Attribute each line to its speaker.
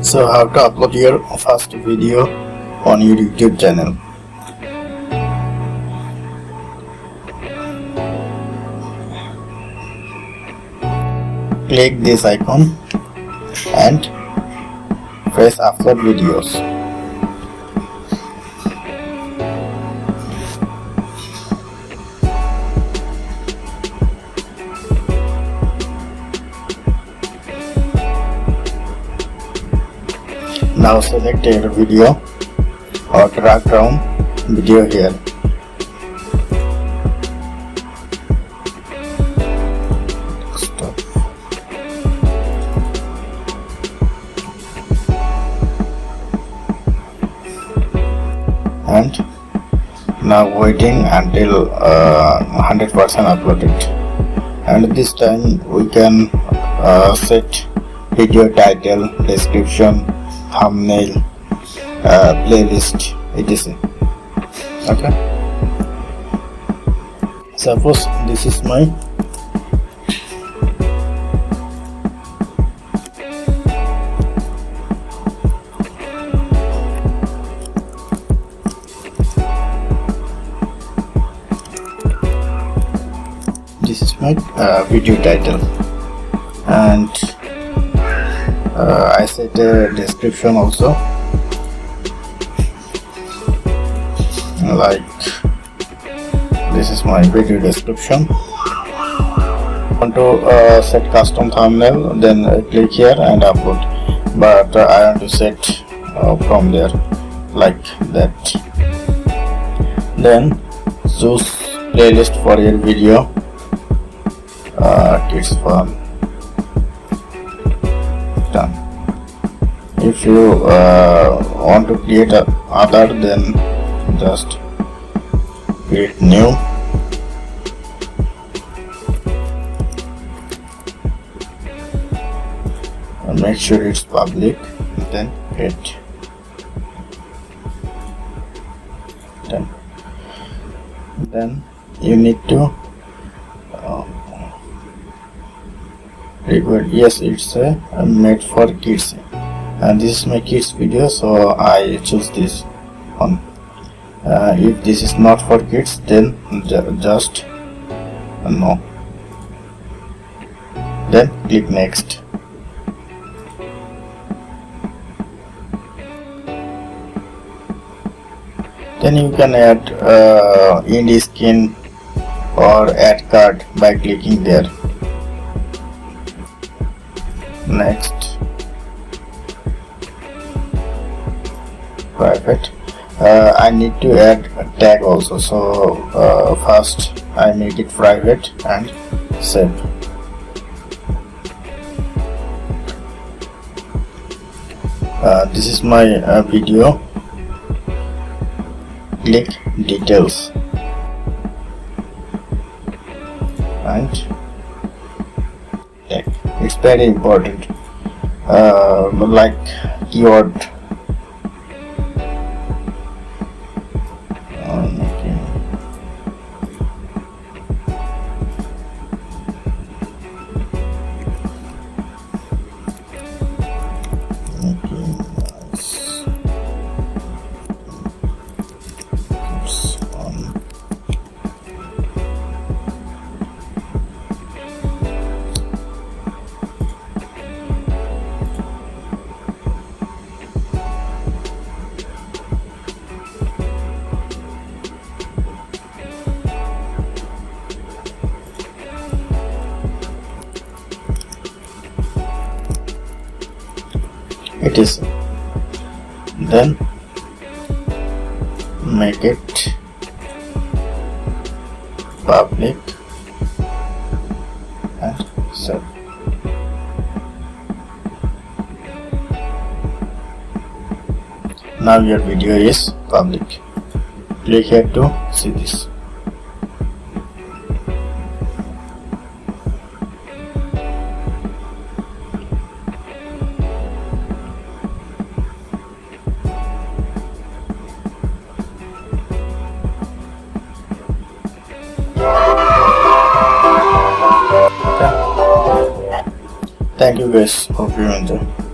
Speaker 1: So how to upload your first video on your YouTube channel. Click this icon and press upload videos. Now select your video or drag down video here. Stop. And now waiting until 100% uploaded. And this time we can set video title, description, thumbnail, playlist, etc. Okay. Suppose this is my video title, and I set a description also, like this is my video description. Want to set custom thumbnail, then click here and upload, but I want to set from there like that. Then choose playlist for your video. Kids Fun. Done. If you want to create other, then just create new. And make sure it's public. Then create. Done. Then you need to record. Yes, it's made for kids, and this is my kids video, so I choose this one. If this is not for kids, then just no. Then click next. Then you can add indie skin or add card by clicking there. Next, private. I need to add a tag also, so first I make it private and save. This is my video. Click details and tag. It's very important, like keyword. It is. Then make it public and save. Now your video is public. Click here to see this. Thank you guys. Hope you enjoy.